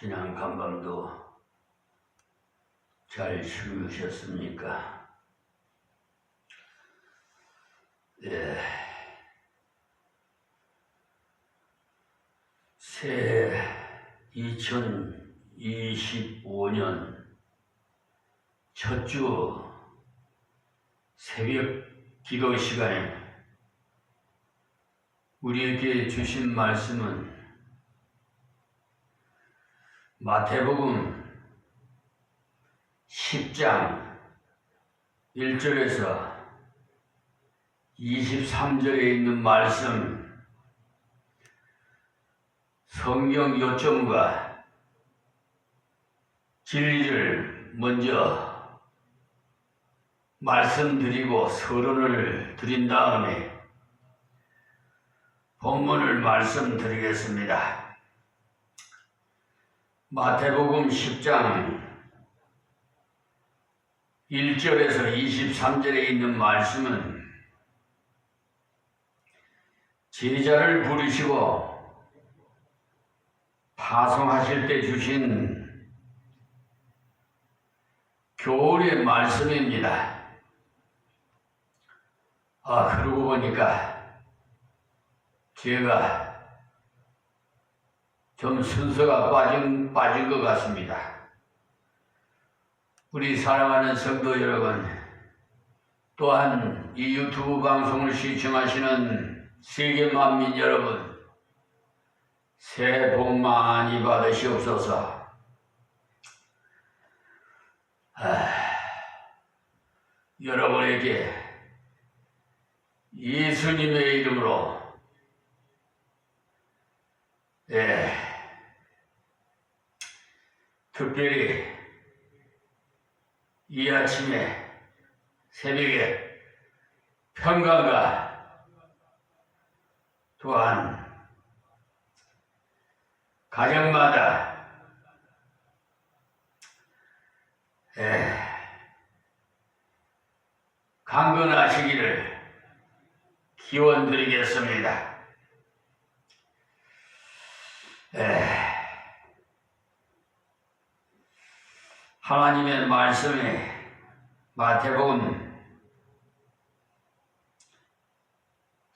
지난 간밤도 잘 주무셨습니까? 예. 새해 2025년 첫 주 새벽 기도 시간에 우리에게 주신 말씀은 마태복음 10장 1절에서 23절에 있는 말씀, 성경 요점과 진리를 먼저 말씀드리고 서론을 드린 다음에 본문을 말씀드리겠습니다. 마태복음 10장 1절에서 23절에 있는 말씀은 제자를 부르시고 파송하실 때 주신 교훈의 말씀입니다. 그러고 보니까 제가 좀 순서가 빠진 것 같습니다. 우리 사랑하는 성도 여러분, 또한 이 유튜브 방송을 시청하시는 세계 만민 여러분, 새해 복 많이 받으시옵소서. 여러분에게 예수님의 이름으로 특별히 이 아침에 새벽에 평강과 또한 가정마다 강건하시기를 기원드리겠습니다. 하나님의 말씀에 마태복음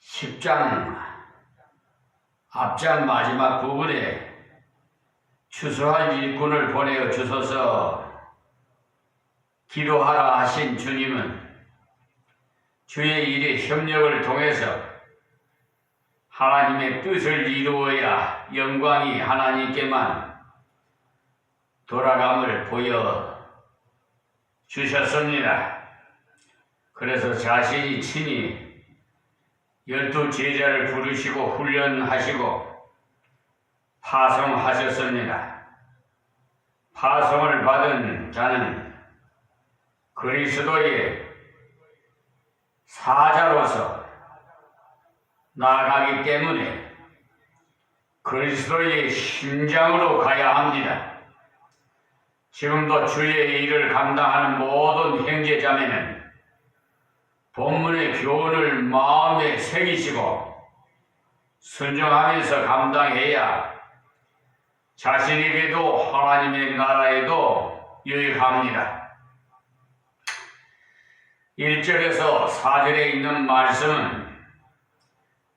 10장 앞장 마지막 부분에 추수할 일꾼을 보내어 주소서 기도하라 하신 주님은 주의 일에 협력을 통해서 하나님의 뜻을 이루어야 영광이 하나님께만 돌아감을 보여주셨습니다. 그래서 자신이 친히 12 제자를 부르시고 훈련하시고 파송하셨습니다. 파송을 받은 자는 그리스도의 사자로서 나아가기 때문에 그리스도의 심장으로 가야 합니다. 지금도 주의 일을 감당하는 모든 형제자매는 본문의 교훈을 마음에 새기시고 순종하면서 감당해야 자신에게도 하나님의 나라에도 유익합니다. 1절에서 4절에 있는 말씀은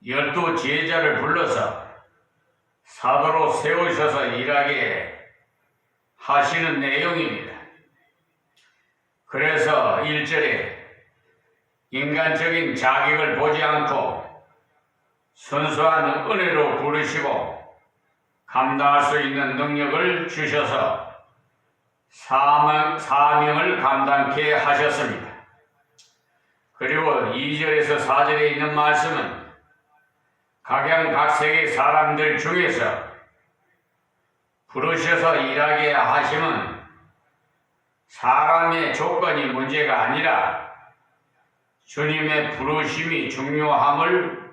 12 제자를 불러서 사도로 세우셔서 일하게 하시는 내용입니다. 그래서 1절에 인간적인 자격을 보지 않고 순수한 은혜로 부르시고 감당할 수 있는 능력을 주셔서 사명을 감당케 하셨습니다. 그리고 2절에서 4절에 있는 말씀은 각양각색의 사람들 중에서 부르셔서 일하게 하심은 사람의 조건이 문제가 아니라 주님의 부르심이 중요함을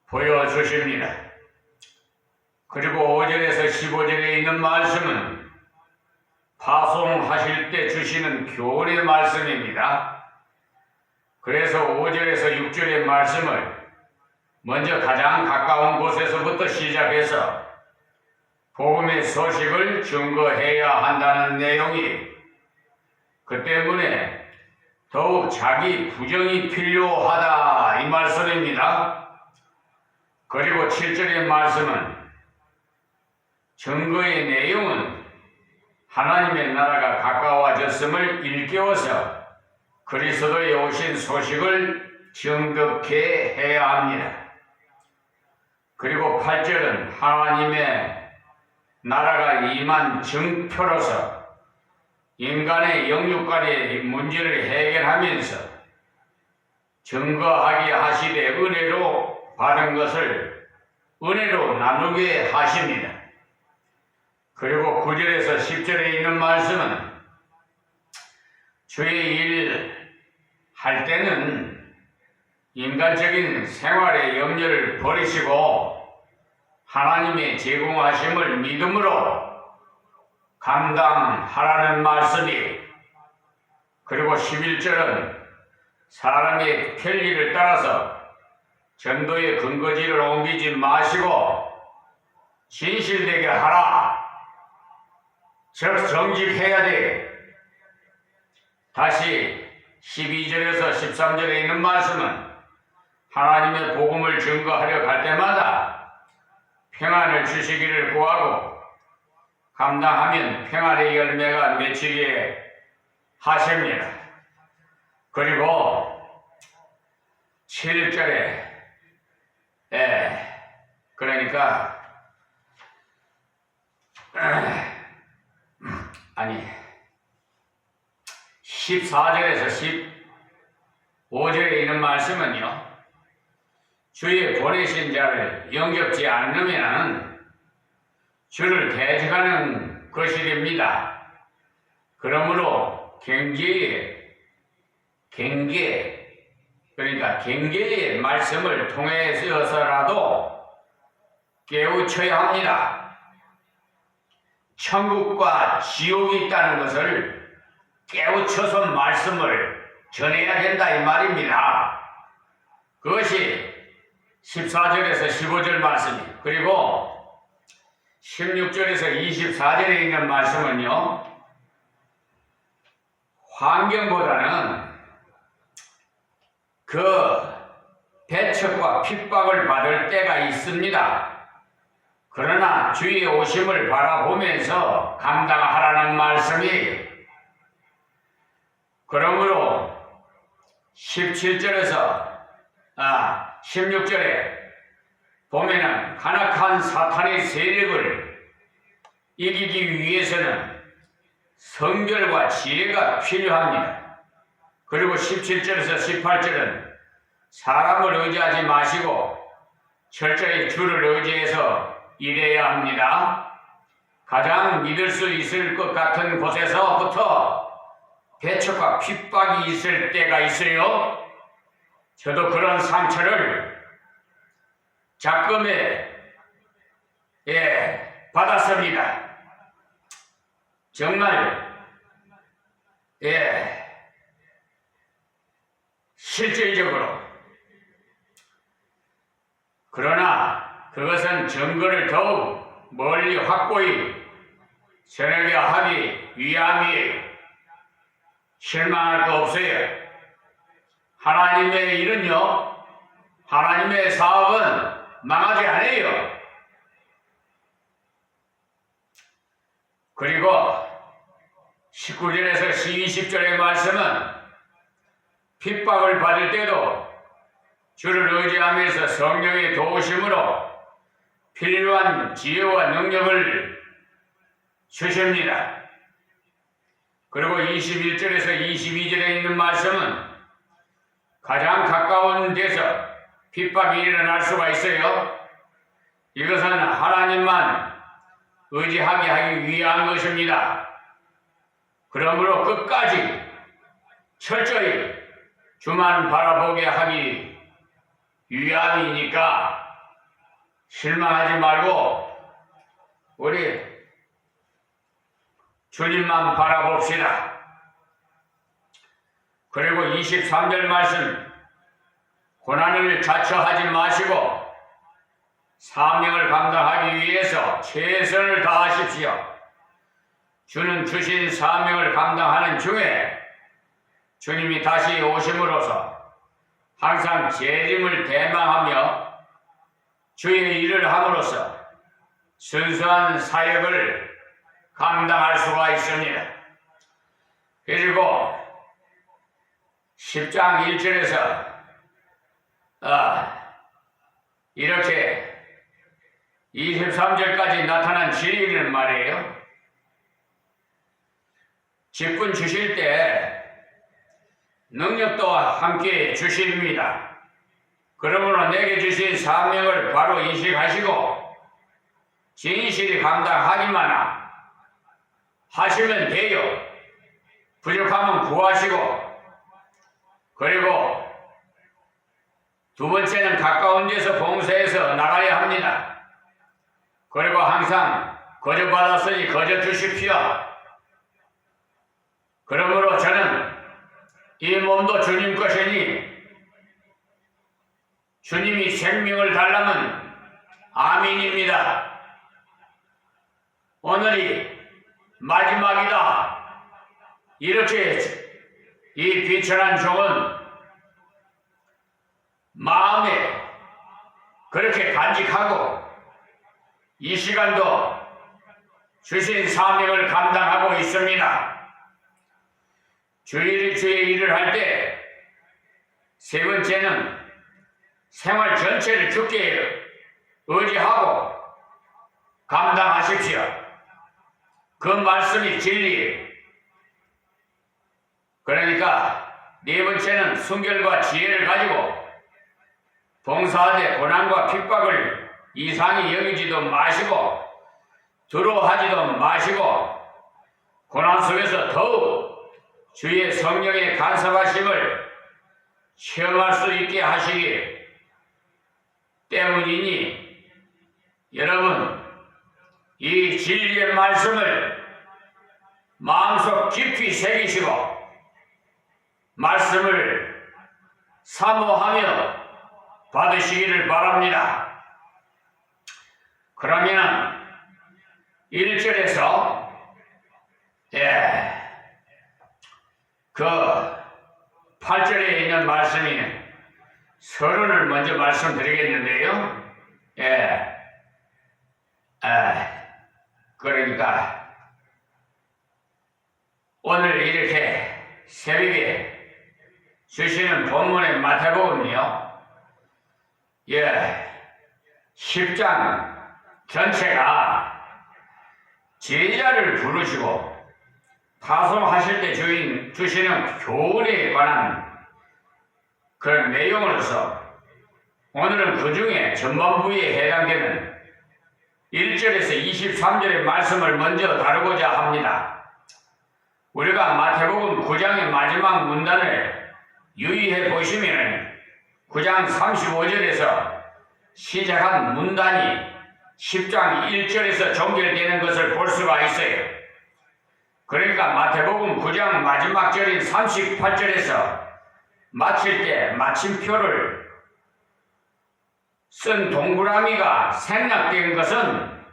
보여주십니다. 그리고 5절에서 15절에 있는 말씀은 파송하실 때 주시는 교훈의 말씀입니다. 그래서 5절에서 6절의 말씀을 먼저 가장 가까운 곳에서부터 시작해서 복음의 소식을 증거해야 한다는 내용이 그 때문에 더욱 자기 부정이 필요하다 이 말씀입니다. 그리고 7절의 말씀은 증거의 내용은 하나님의 나라가 가까워졌음을 일깨워서 그리스도의 오신 소식을 증득해 해야 합니다. 그리고 8절은 하나님의 나라가 임한 증표로서 인간의 영육간의 문제를 해결하면서 증거하게 하시되 은혜로 받은 것을 은혜로 나누게 하십니다. 그리고 9절에서 10절에 있는 말씀은 주의 일 할 때는 인간적인 생활의 염려를 버리시고 하나님의 제공하심을 믿음으로 감당하라는 말씀이, 그리고 11절은 사람의 편리를 따라서 전도의 근거지를 옮기지 마시고 진실되게 하라. 즉 정직해야 돼. 다시 12절에서 13절에 있는 말씀은 하나님의 복음을 증거하려 갈 때마다 평안을 주시기를 구하고 감당하면 평안의 열매가 맺히게 하십니다. 그리고 7절에 그러니까 14절에서 15절에 있는 말씀은요, 주의 보내신 자를 영접지 않으면 주를 대적하는 것이 됩니다. 그러므로 그러니까 경계의 말씀을 통해서라도 깨우쳐야 합니다. 천국과 지옥이 있다는 것을 깨우쳐서 말씀을 전해야 된다 이 말입니다. 그것이 14절에서 15절 말씀이, 그리고 16절에서 24절에 있는 말씀은요, 환경보다는 그 배척과 핍박을 받을 때가 있습니다. 그러나 주의 오심을 바라보면서 감당하라는 말씀이, 그러므로 16절에 보면은 간악한 사탄의 세력을 이기기 위해서는 성결과 지혜가 필요합니다. 그리고 17절에서 18절은 사람을 의지하지 마시고 철저히 주를 의지해서 일해야 합니다. 가장 믿을 수 있을 것 같은 곳에서부터 배척과 핍박이 있을 때가 있어요. 저도 그런 상처를 작금에 받았습니다. 정말 실질적으로. 그러나 그것은 증거를 더욱 멀리 확고히 전하게 하기 위함이에요. 실망할 거 없어요. 하나님의 일은요, 하나님의 사업은 망하지 않아요. 그리고 19절에서 20절의 말씀은 핍박을 받을 때도 주를 의지하면서 성령의 도우심으로 필요한 지혜와 능력을 주십니다. 그리고 21절에서 22절에 있는 말씀은 가장 가까운 데서 핍박이 일어날 수가 있어요. 이것은 하나님만 의지하게 하기 위한 것입니다. 그러므로 끝까지 철저히 주만 바라보게 하기 위함이니까 실망하지 말고 우리 주님만 바라봅시다. 그리고 23절 말씀, 고난을 자처하지 마시고 사명을 감당하기 위해서 최선을 다하십시오. 주는 주신 사명을 감당하는 중에 주님이 다시 오심으로써 항상 재림을 대망하며 주의 일을 함으로써 순수한 사역을 감당할 수가 있습니다. 그리고 10장 1절에서 이렇게 23절까지 나타난 진리는 말이에요. 직분 주실 때 능력도 함께 주십니다. 그러므로 내게 주신 사명을 바로 인식하시고 진실히 감당하기만 하시면 돼요. 부족하면 구하시고, 그리고 두 번째는 가까운 데서 봉사해서 나가야 합니다. 그리고 항상 거저 받았으니 거저 주십시오. 그러므로 저는 이 몸도 주님 것이니 주님이 생명을 달라면 아멘입니다. 오늘이 마지막이다. 이렇게 이 비천한 종은 마음에 그렇게 간직하고 이 시간도 주신 사명을 감당하고 있습니다. 주의 일을 할 때 세 번째는 생활 전체를 주께 의지하고 감당하십시오. 그 말씀이 진리예요. 그러니까 네 번째는 순결과 지혜를 가지고 봉사하되 고난과 핍박을 이상히 여기지도 마시고 두려워하지도 마시고 고난 속에서 더욱 주의 성령의 간섭하심을 체험할 수 있게 하시기 때문이니 여러분 이 진리의 말씀을 마음속 깊이 새기시고 말씀을 사모하며 받으시기를 바랍니다. 그러면 1절에서 그 8절에 있는 말씀이 서론을 먼저 말씀드리겠는데요. 그러니까 오늘 이렇게 새벽에 주시는 본문의 마태복음이요. 10장 전체가 제자를 부르시고 파송하실 때 주시는 교훈에 관한 그런 내용으로서 오늘은 그 중에 전반부에 해당되는 1절에서 23절의 말씀을 먼저 다루고자 합니다. 우리가 마태복음 9장의 마지막 문단을 유의해 보시면 9장 35절에서 시작한 문단이 10장 1절에서 종결되는 것을 볼 수가 있어요. 그러니까 마태복음 9장 마지막 절인 38절에서 마칠 때 마침표를 쓴 동그라미가 생략된 것은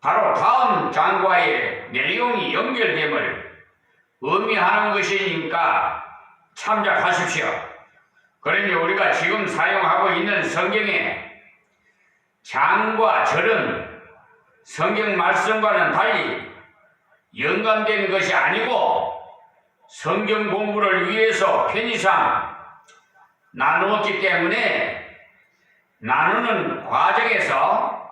바로 다음 장과의 내용이 연결됨을 의미하는 것이니까 참작하십시오. 그러니 우리가 지금 사용하고 있는 성경의 장과 절은 성경 말씀과는 달리 연관된 것이 아니고 성경 공부를 위해서 편의상 나누었기 때문에 나누는 과정에서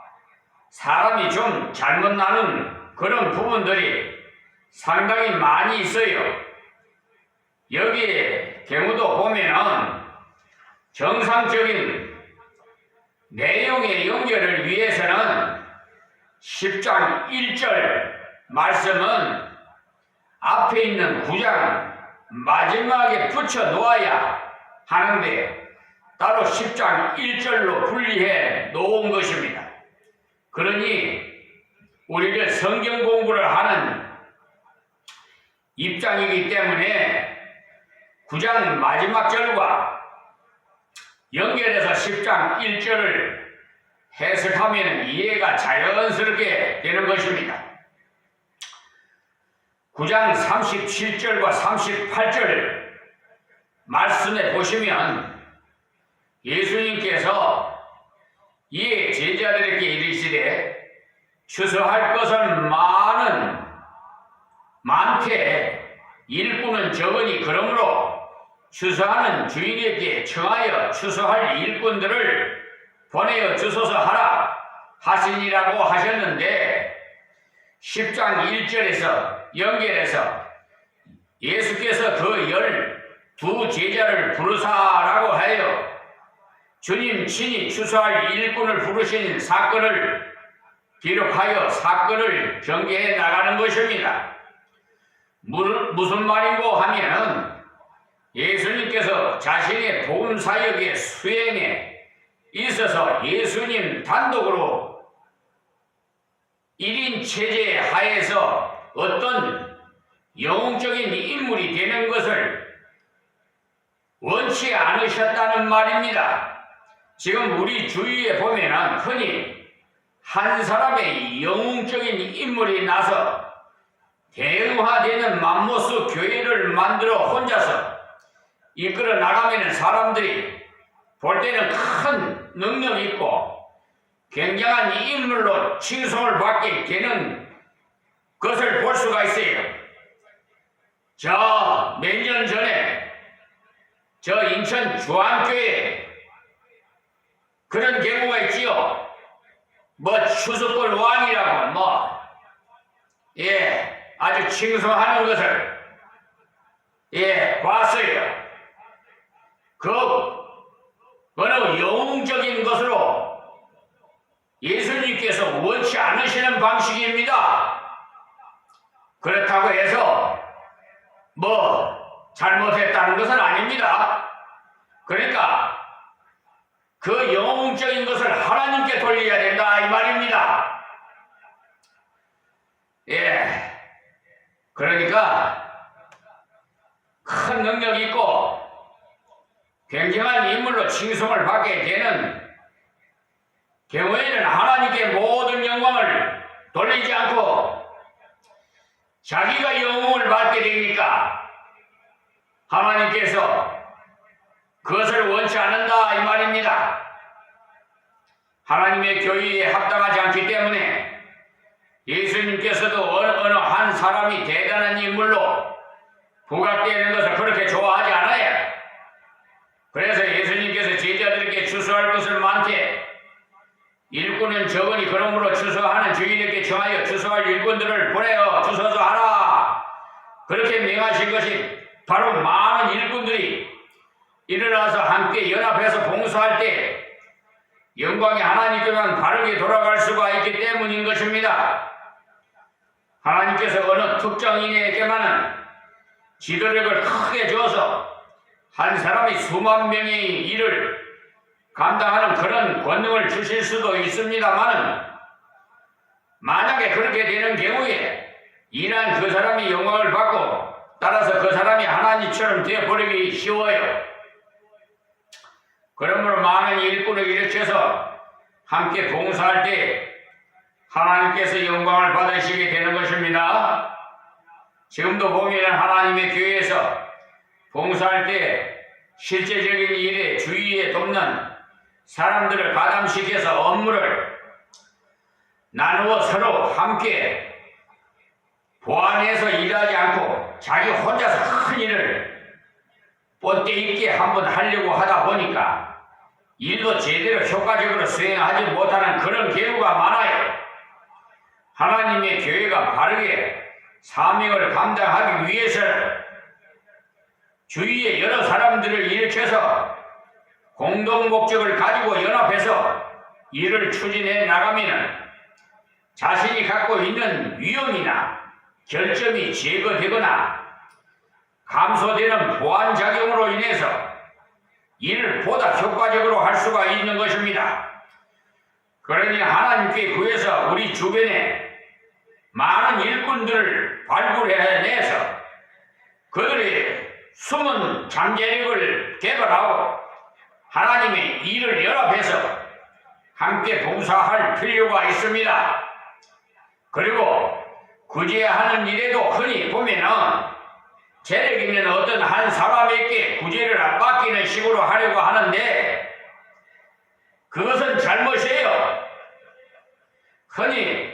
사람이 좀 잘못 나눈 그런 부분들이 상당히 많이 있어요. 여기에 경우도 보면은 정상적인 내용의 연결을 위해서는 10장 1절 말씀은 앞에 있는 9장 마지막에 붙여 놓아야 하는데 따로 10장 1절로 분리해 놓은 것입니다. 그러니 우리들 성경 공부를 하는 입장이기 때문에 9장 마지막 절과 연결해서 10장 1절을 해석하면 이해가 자연스럽게 되는 것입니다. 9장 37절과 38절 말씀에 보시면 예수님께서 이에 제자들에게 이르시되 추수할 것은 많되 일꾼은 적으니 그러므로 추수하는 주인에게 청하여 추수할 일꾼들을 보내어 주소서 하라 하시니라고 하셨는데 10장 1절에서 연결해서 예수께서 그 12 제자를 부르사라고 하여 주님 친히 추수할 일꾼을 부르신 사건을 기록하여 사건을 전개해 나가는 것입니다. 무슨 말인고 하면 예수님께서 자신의 복음 사역의 수행에 있어서 예수님 단독으로 1인 체제 하에서 어떤 영웅적인 인물이 되는 것을 원치 않으셨다는 말입니다. 지금 우리 주위에 보면은 흔히 한 사람의 영웅적인 인물이 나서 대응화되는 맘모스 교회를 만들어 혼자서 이끌어 나가면 사람들이 볼 때는 큰 능력이 있고 굉장한 인물로 칭송을 받게 되는 것을 볼 수가 있어요. 저 몇 년 전에 저 인천 주안교회에 그런 경우가 있지요. 뭐 추수꾼 왕이라고 아주 칭송하는 것을 봤어요. 어느 영웅적인 것으로 예수님께서 원치 않으시는 방식입니다. 그렇다고 해서 잘못했다는 것은 아닙니다. 그러니까 그 영웅적인 것을 하나님께 돌려야 된다 이 말입니다. 그러니까 큰 능력이 있고 굉장한 인물로 칭송을 받게 되는 경우에는 하나님께 모든 영광을 돌리지 않고 자기가 영웅을 받게 되니까 하나님께서 그것을 원치 않는다 이 말입니다. 하나님의 교회에 합당하지 않기 때문에 예수님께서도 어느 한 사람이 대단한 인물로 부각되는 것을 그렇게 좋아하지 않아요. 그래서 예수님께서 제자들에게 추수할 것을 많되 일꾼은 적으니 그러므로 추수하는 주인에게 청하여 추수할 일꾼들을 보내어 주소서 하라. 그렇게 명하신 것이 바로 많은 일꾼들이 일어나서 함께 연합해서 봉사할 때 영광이 하나님께만 바르게 돌아갈 수가 있기 때문인 것입니다. 하나님께서 어느 특정인에게만은 지도력을 크게 줘서 한 사람이 수만 명의 일을 감당하는 그런 권능을 주실 수도 있습니다만은 만약에 그렇게 되는 경우에 일한 그 사람이 영광을 받고 따라서 그 사람이 하나님처럼 되어버리기 쉬워요. 그러므로 많은 일꾼을 일으켜서 함께 봉사할 때 하나님께서 영광을 받으시게 되는 것입니다. 지금도 보면 하나님의 교회에서 봉사할 때 실제적인 일에 주위에 돕는 사람들을 가담시켜서 업무를 나누어 서로 함께 보완해서 일하지 않고 자기 혼자서 큰 일을 뻔때 있게 한번 하려고 하다 보니까 일도 제대로 효과적으로 수행하지 못하는 그런 경우가 많아요. 하나님의 교회가 바르게 사명을 감당하기 위해서는 주위에 여러 사람들을 일으켜서 공동 목적을 가지고 연합해서 일을 추진해 나가면 자신이 갖고 있는 위험이나 결점이 제거되거나 감소되는 보완작용으로 인해서 일을 보다 효과적으로 할 수가 있는 것입니다. 그러니 하나님께 구해서 우리 주변에 많은 일꾼들을 발굴해내서 그들의 숨은 잠재력을 개발하고 하나님의 일을 연합해서 함께 봉사할 필요가 있습니다. 그리고 구제하는 일에도 흔히 보면은 재력 있는 어떤 한 사람에게 구제를 맡기는 식으로 하려고 하는데 그것은 잘못이에요. 흔히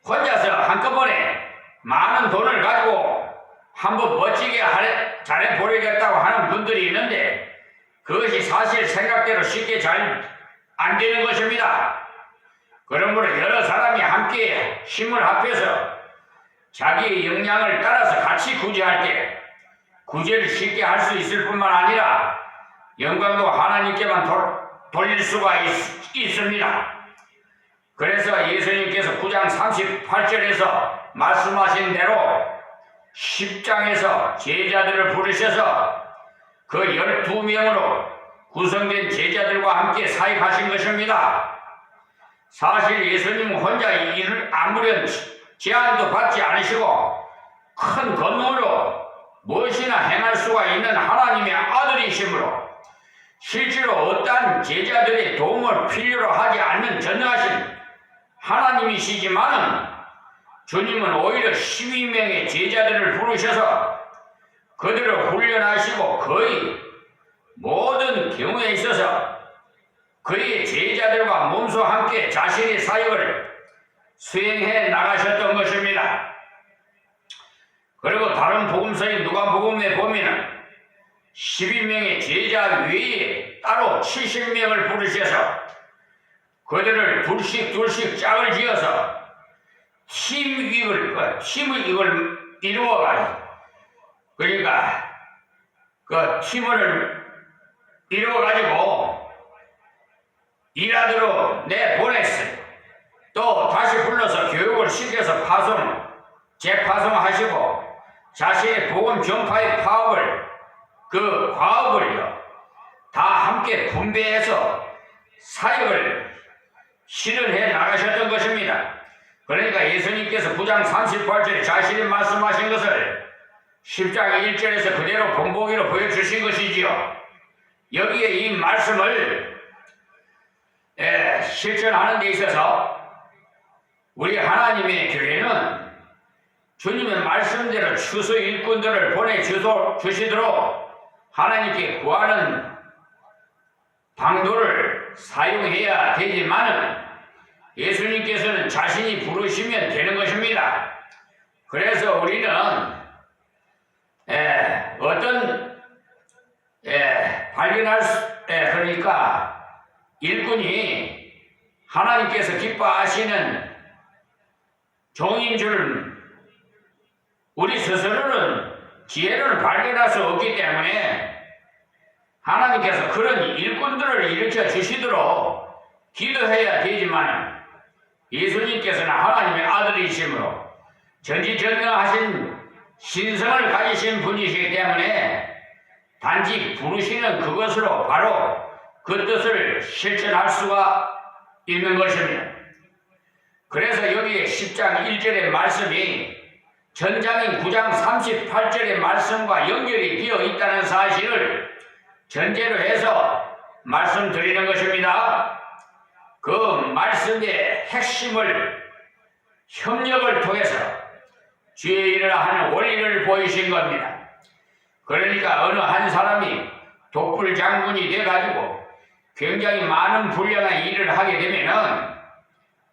혼자서 한꺼번에 많은 돈을 가지고 한번 멋지게 잘해 보려겠다고 하는 분들이 있는데 그것이 사실 생각대로 쉽게 잘 안 되는 것입니다. 그러므로 여러 사람이 함께 힘을 합해서 자기의 역량을 따라서 같이 구제할 때 구제를 쉽게 할 수 있을 뿐만 아니라 영광도 하나님께만 돌릴 수가 있습니다. 그래서 예수님께서 9장 38절에서 말씀하신 대로 10장에서 제자들을 부르셔서 그 12명으로 구성된 제자들과 함께 사역하신 것입니다. 사실 예수님은 혼자 일을 아무런 제한도 받지 않으시고 큰 권능으로 무엇이나 행할 수가 있는 하나님의 아들이시므로 실제로 어떠한 제자들의 도움을 필요로 하지 않는 전능하신 하나님이시지만은 주님은 오히려 12명의 제자들을 부르셔서 그들을 훈련하시고 거의 모든 경우에 있어서 그의 제자들과 몸소 함께 자신의 사역을 수행해 나가셨던 것입니다. 그리고 다른 복음서인 누가복음에 보면은 12명의 제자 외에 따로 70명을 부르셔서 그들을 둘씩 짝을 지어서 팀을 이루어가지고 그러니까 그 팀을 이루어가지고 일하도록 내보냈어요. 또 다시 불러서 교육을 시켜서 재파송하시고 자신의 복음 전파의 과업을요 다 함께 분배해서 사역을 실현해 나가셨던 것입니다. 그러니까 예수님께서 9장 38절에 자신이 말씀하신 것을 10장 1절에서 그대로 본보기로 보여주신 것이지요. 여기에 이 말씀을 실천하는 데 있어서 우리 하나님의 교회는 주님의 말씀대로 추수 일꾼들을 보내주시도록 하나님께 구하는 방도를 사용해야 되지만은 예수님께서는 자신이 부르시면 되는 것입니다. 그래서 우리는 그러니까 일꾼이 하나님께서 기뻐하시는 종인 줄 우리 스스로는 지혜를 발견할 수 없기 때문에 하나님께서 그런 일꾼들을 일으켜 주시도록 기도해야 되지만 예수님께서는 하나님의 아들이시므로 전지전능하신 신성을 가지신 분이시기 때문에 단지 부르시는 그것으로 바로 그 뜻을 실천할 수가 있는 것입니다. 그래서 여기에 10장 1절의 말씀이 전장인 9장 38절의 말씀과 연결이 되어 있다는 사실을 전제로 해서 말씀드리는 것입니다. 그 말씀의 핵심을 협력을 통해서 주의 일을 하는 원리를 보이신 겁니다. 그러니까 어느 한 사람이 독불 장군이 돼가지고 굉장히 많은 분량의 일을 하게 되면은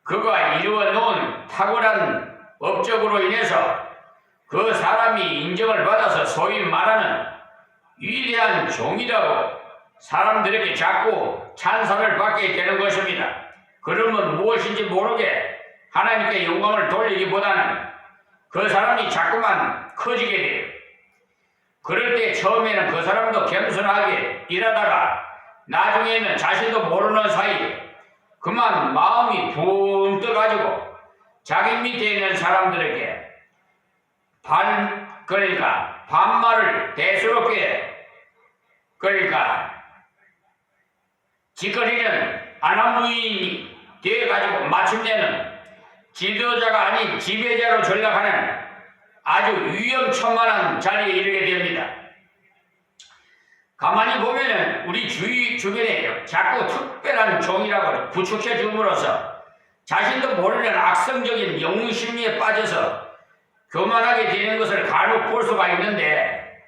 그가 이루어 놓은 탁월한 업적으로 인해서 그 사람이 인정을 받아서 소위 말하는 위대한 종이라고 사람들에게 자꾸 찬사를 받게 되는 것입니다. 그러면 무엇인지 모르게 하나님께 영광을 돌리기보다는 그 사람이 자꾸만 커지게 돼요. 그럴 때 처음에는 그 사람도 겸손하게 일하다가 나중에는 자신도 모르는 사이에 그만 마음이 붕 떠가지고 자기 밑에 있는 사람들에게 반말을 대수롭게 짓거리는 아나무인이 되어가지고 마침내는 지도자가 아닌 지배자로 전락하는 아주 위험천만한 자리에 이르게 됩니다. 가만히 보면은 우리 주변에 자꾸 특별한 종이라고 부축해 줌으로써 자신도 모르는 악성적인 영웅심리에 빠져서 교만하게 되는 것을 간혹 볼 수가 있는데,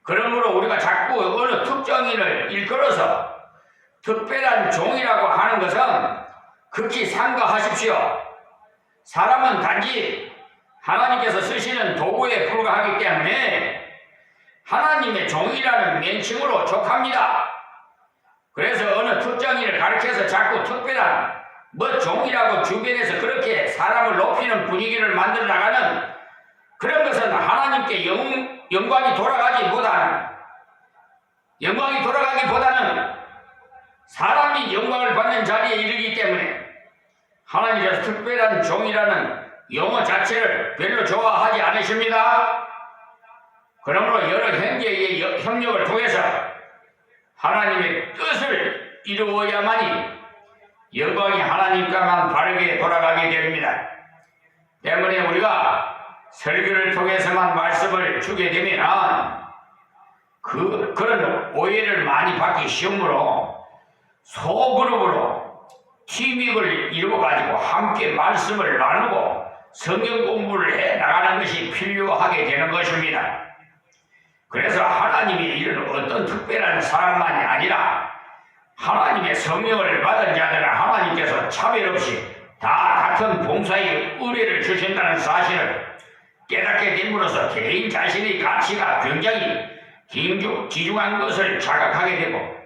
그러므로 우리가 자꾸 어느 특정인을 일컬어서 특별한 종이라고 하는 것은 극히 삼가하십시오. 사람은 단지 하나님께서 쓰시는 도구에 불과하기 때문에 하나님의 종이라는 명칭으로 족합니다. 그래서 어느 특정인을 가리켜서 자꾸 특별한 종이라고 주변에서 그렇게 사람을 높이는 분위기를 만들어 나가는 그런 것은 하나님께 영광이 돌아가기보다는 사람이 영광을 받는 자리에 이르기 때문에 하나님께서 특별한 종이라는 용어 자체를 별로 좋아하지 않으십니다. 그러므로 여러 형제의 협력을 통해서 하나님의 뜻을 이루어야만이 영광이 하나님과만 바르게 돌아가게 됩니다. 때문에 우리가 설교를 통해서만 말씀을 주게 되면 그런 오해를 많이 받기 쉬우므로 소그룹으로 팀워크를 이루어가지고 함께 말씀을 나누고 성경 공부를 해 나가는 것이 필요하게 되는 것입니다. 그래서 하나님이 이런 어떤 특별한 사람만이 아니라 하나님의 성령을 받은 자들은 하나님께서 차별 없이 다 같은 봉사의 은혜를 주신다는 사실을 깨닫게 됨으로써 개인 자신의 가치가 굉장히 귀중한 것을 자각하게 되고,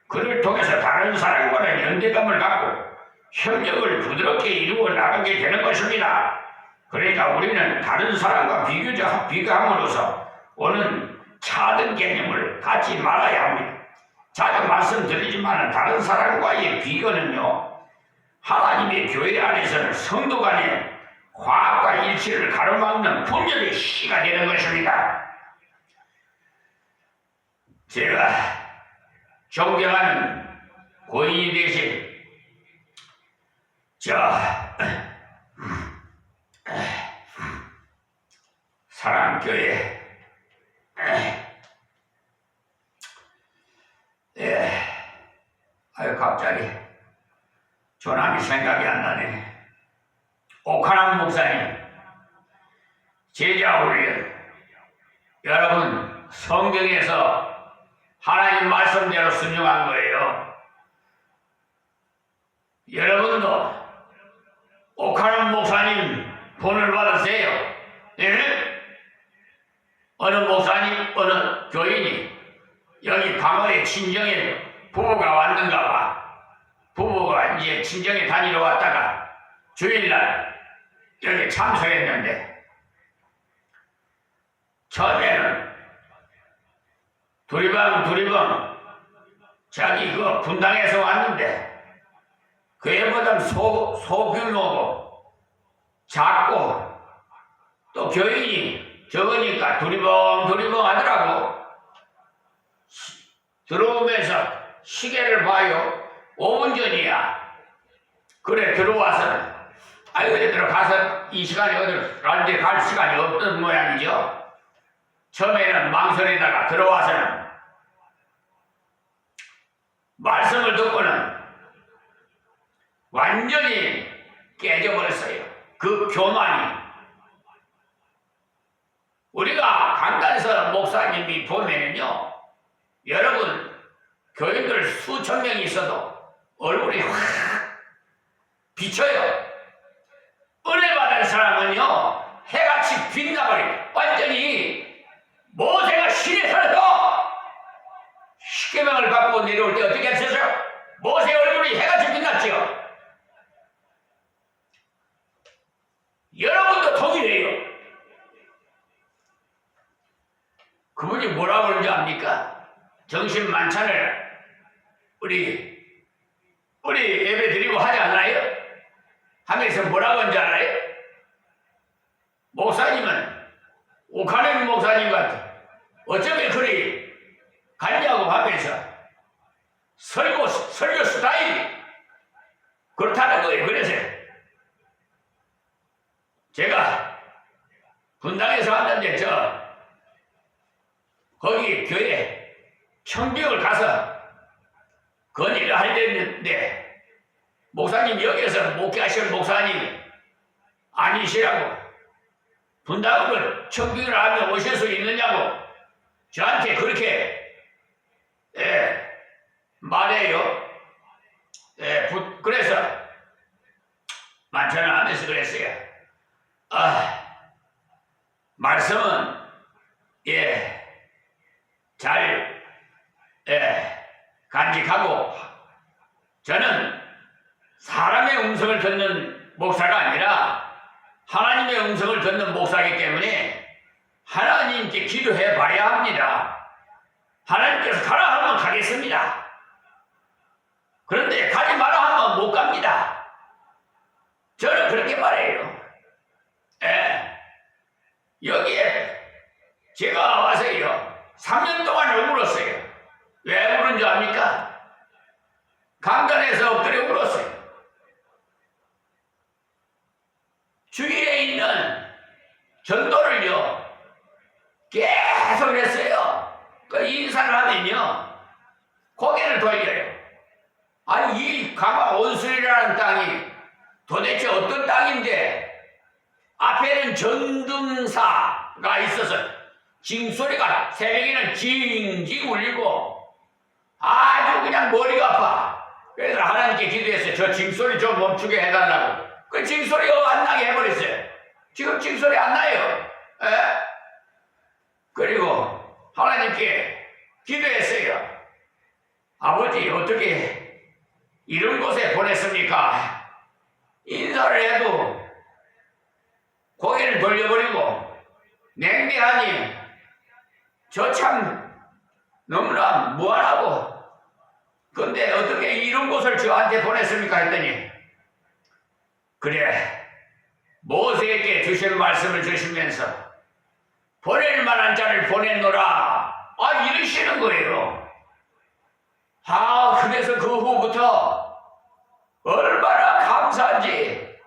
그를 통해서 다른 사람과는 연대감을 갖고 협력을 부드럽게 이루어 나가게 되는 것입니다. 그러니까 우리는 다른 사람과 비교함으로써 오는 차등 개념을 갖지 말아야 합니다. 자주 말씀드리지만 다른 사람과의 비교는요, 하나님의 교회 안에서는 성도 간의 화합과 일치를 가로막는 분열의 시가 되는 것입니다. 제가 존경하는 고인이 되신 사랑교회 갑자기 조남이 생각이 안 나네. 오카남 목사님 제자훈련, 여러분 성경에서 하나님 말씀대로 순종한 거예요. 여러분도 오카남 목사님 본을 받으세요. 예? 어느 목사님, 어느 교인이 여기 강화에 친정에 부부가 왔는가 봐. 부부가 이제 친정에 다니러 왔다가 주일날 여기 참석했는데, 처음에는 두리번 자기 그 분당에서 왔는데 그애보다 소규모고 작고 또 교인이 적으니까 두리번 하더라고. 들어오면서 시계를 봐요. 5분 전이야. 그래 들어와서는 얘들 가서 이 시간에 어딜 갈 시간이 없던 모양이죠. 처음에는 망설이다가 들어와서는 말씀을 듣고는 완전히 깨져버렸어요. 그 교만이. 우리가 강단서 목사님이 보면은요, 여러분 교인들 수천 명이 있어도 얼굴이 확 비쳐요. 은혜 받은 사람은요, 해같이 빛나버려요. 완전히 모세가 신에 살아서 십계명을 받고 내려올 때 어떻게 했었어요? 모세 얼굴이 해같이 빛났죠. 여러분도 동일해요. 그분이 뭐라고 그러는지 압니까? 정신 만찬을 우리 예배 드리고 하지 않나요? 하면서 뭐라고 하는지 알아요? 목사님은 오카네 목사님 같아. 어쩌면 그리 갔냐고 하면서 설교 스타일이 그렇다는 거예요. 그래서 제가 분당에서 왔는데 거기 교회 청빙을 가서 건의를 하려는데 목사님 여기서 목회하실 목사님이 아니시라고 분당을 청빙을 하면 오실 수 있느냐고 저한테 그렇게 말해요. 그래서 만찬을 하면서 그랬어요. 말씀은 잘 간직하고 저는 사람의 음성을 듣는 목사가 아니라 하나님의 음성을 듣는 목사이기 때문에 하나님께 기도해 봐야 합니다. 하나님께서 가라 하면 가겠습니다. 그런데 가지 마라 하면 못 갑니다. 저는 그렇게 말해요. 여기에 제가 와서요 3년 동안을 울었어요. 왜 울은 줄 압니까? 강단에서 엎드려 울었어요. 주위에 있는 전도를요 계속 했어요. 그 인사를 하면요 고개를 돌려요. 아니 이 강화 온술이라는 땅이 도대체 어떤 땅인데 앞에는 전등사가 있어서 징소리가 새벽에는 징징 울리고 아주 그냥 머리가 아파. 그래서 하나님께 기도했어요. 저 징소리 좀 멈추게 해달라고. 그 징소리가 안 나게 해버렸어요. 지금 징소리 안 나요. 그리고 하나님께 기도했어요. 아버지 어떻게 이런 곳에 보냈습니까? 인사를 해도 고개를 돌려버리고 냉대하니 저 참 너무나 무안하고 근데 어떻게 이런 곳을 저한테 보냈습니까? 했더니 그래 모세에게 주신 말씀을 주시면서 보낼 만한 자를 보냈노라 이러시는 거예요. 그래서 그 후부터 얼마나 감사한지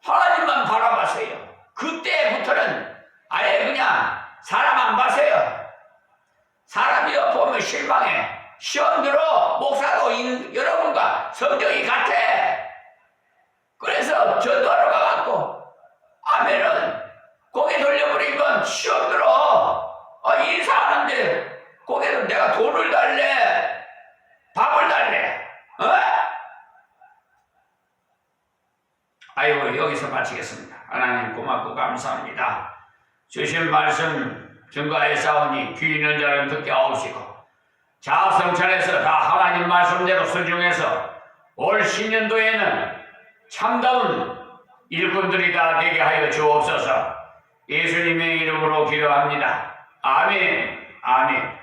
하나님만 바라봤어요. 그때부터는 아예 그냥 사람 안 봤어요. 사람이요 보면 실망해. 시험 들어 목사도 여러분과 성격이 같아. 그래서 전도하러 가갖고 아멘은 고개 돌려버리면 시험 들어. 인사하는데 고개는 내가 돈을 달래 밥을 달래. 아이고 여기서 마치겠습니다. 하나님 고맙고 감사합니다. 주신 말씀 증거하여 싸우니 귀 있는 자는 듣게 하옵시고 자아성찰해서 다 하나님 말씀대로 순종해서 올 신년도에는 참다운 일꾼들이 다 되게 하여 주옵소서. 예수님의 이름으로 기도합니다. 아멘. 아멘.